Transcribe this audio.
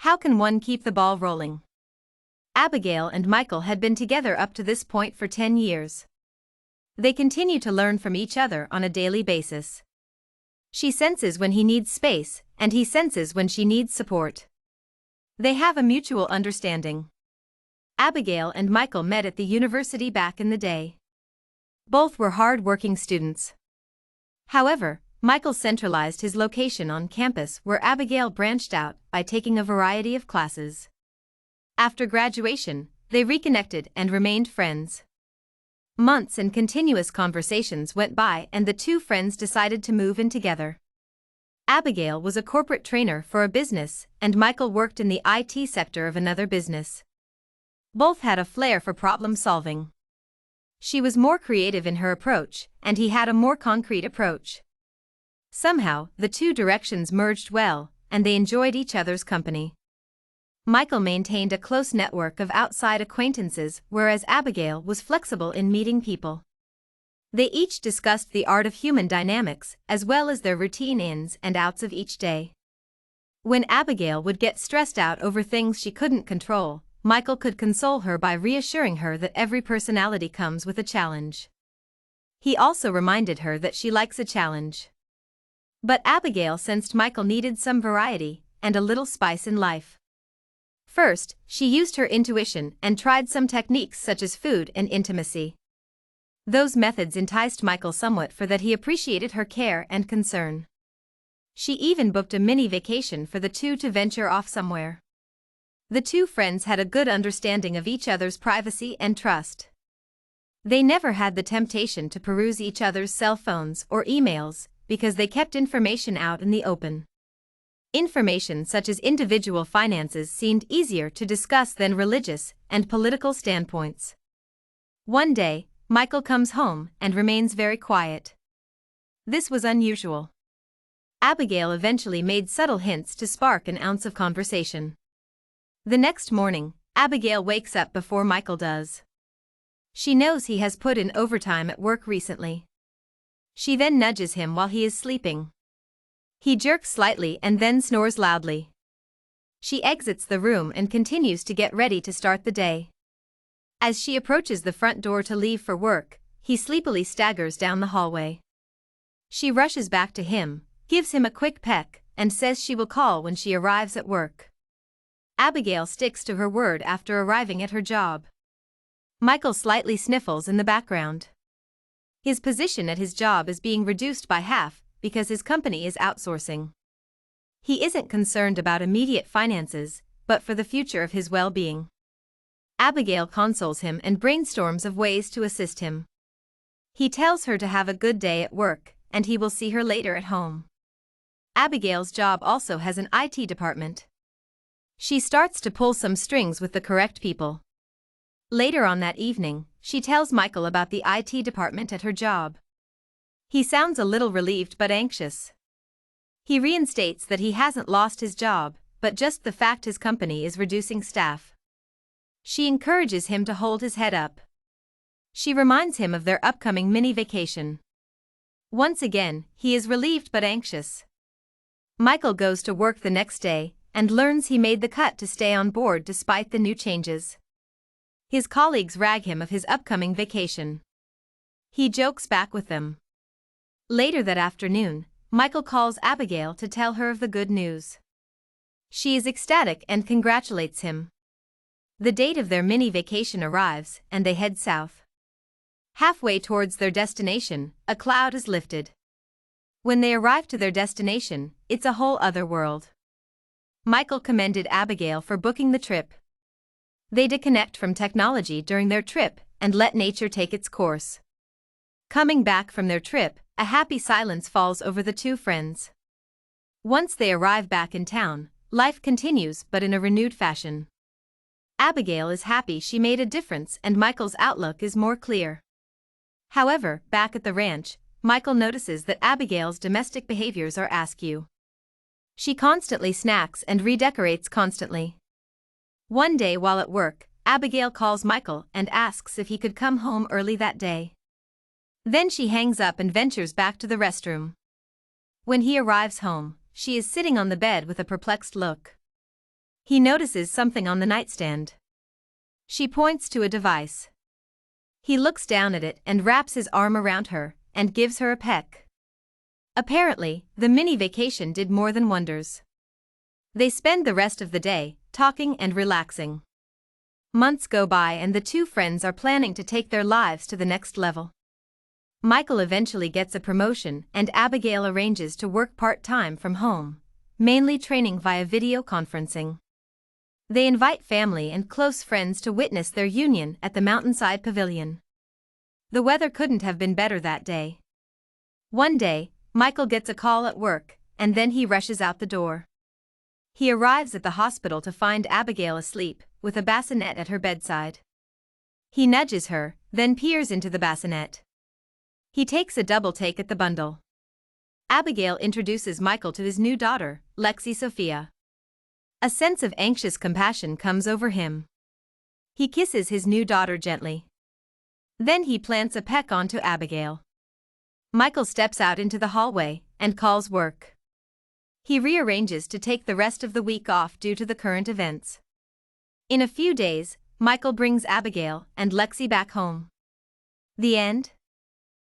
How can one keep the ball rolling? Abigail and Michael had been together up to this point for 10 years. They continue to learn from each other on a daily basis. She senses when he needs space, and he senses when she needs support. They have a mutual understanding. Abigail and Michael met at the university back in the day. Both were hard-working students. However, Michael centralized his location on campus where Abigail branched out by taking a variety of classes. After graduation, they reconnected and remained friends. Months and continuous conversations went by and the two friends decided to move in together. Abigail was a corporate trainer for a business and Michael worked in the IT sector of another business. Both had a flair for problem solving. She was more creative in her approach, and he had a more concrete approach. Somehow, the two directions merged well, and they enjoyed each other's company. Michael maintained a close network of outside acquaintances, whereas Abigail was flexible in meeting people. They each discussed the art of human dynamics, as well as their routine ins and outs of each day. When Abigail would get stressed out over things she couldn't control, Michael could console her by reassuring her that every personality comes with a challenge. He also reminded her that she likes a challenge. But Abigail sensed Michael needed some variety and a little spice in life. First, she used her intuition and tried some techniques such as food and intimacy. Those methods enticed Michael somewhat for that he appreciated her care and concern. She even booked a mini vacation for the two to venture off somewhere. The two friends had a good understanding of each other's privacy and trust. They never had the temptation to peruse each other's cell phones or emails, because they kept information out in the open. Information such as individual finances seemed easier to discuss than religious and political standpoints. One day, Michael comes home and remains very quiet. This was unusual. Abigail eventually made subtle hints to spark an ounce of conversation. The next morning, Abigail wakes up before Michael does. She knows he has put in overtime at work recently. She then nudges him while he is sleeping. He jerks slightly and then snores loudly. She exits the room and continues to get ready to start the day. As she approaches the front door to leave for work, he sleepily staggers down the hallway. She rushes back to him, gives him a quick peck, and says she will call when she arrives at work. Abigail sticks to her word after arriving at her job. Michael slightly sniffles in the background. His position at his job is being reduced by half because his company is outsourcing. He isn't concerned about immediate finances, but for the future of his well-being. Abigail consoles him and brainstorms of ways to assist him. He tells her to have a good day at work, and he will see her later at home. Abigail's job also has an IT department. She starts to pull some strings with the correct people. Later on that evening, she tells Michael about the IT department at her job. He sounds a little relieved but anxious. He reinstates that he hasn't lost his job, but just the fact his company is reducing staff. She encourages him to hold his head up. She reminds him of their upcoming mini vacation. Once again, he is relieved but anxious. Michael goes to work the next day and learns he made the cut to stay on board despite the new changes. His colleagues rag him of his upcoming vacation. He jokes back with them. Later that afternoon, Michael calls Abigail to tell her of the good news. She is ecstatic and congratulates him. The date of their mini vacation arrives and they head south. Halfway towards their destination, a cloud is lifted. When they arrive to their destination, it's a whole other world. Michael commended Abigail for booking the trip. They disconnect from technology during their trip and let nature take its course. Coming back from their trip, a happy silence falls over the two friends. Once they arrive back in town, life continues but in a renewed fashion. Abigail is happy she made a difference and Michael's outlook is more clear. However, back at the ranch, Michael notices that Abigail's domestic behaviors are askew. She constantly snacks and redecorates constantly. One day while at work, Abigail calls Michael and asks if he could come home early that day. Then she hangs up and ventures back to the restroom. When he arrives home, she is sitting on the bed with a perplexed look. He notices something on the nightstand. She points to a device. He looks down at it and wraps his arm around her and gives her a peck. Apparently, the mini vacation did more than wonders. They spend the rest of the day talking and relaxing. Months go by and the two friends are planning to take their lives to the next level. Michael eventually gets a promotion and Abigail arranges to work part-time from home, mainly training via video conferencing. They invite family and close friends to witness their union at the Mountainside Pavilion. The weather couldn't have been better that day. One day, Michael gets a call at work, and then he rushes out the door. He arrives at the hospital to find Abigail asleep, with a bassinet at her bedside. He nudges her, then peers into the bassinet. He takes a double take at the bundle. Abigail introduces Michael to his new daughter, Lexi Sophia. A sense of anxious compassion comes over him. He kisses his new daughter gently. Then he plants a peck onto Abigail. Michael steps out into the hallway and calls work. He rearranges to take the rest of the week off due to the current events. In a few days, Michael brings Abigail and Lexi back home. The end.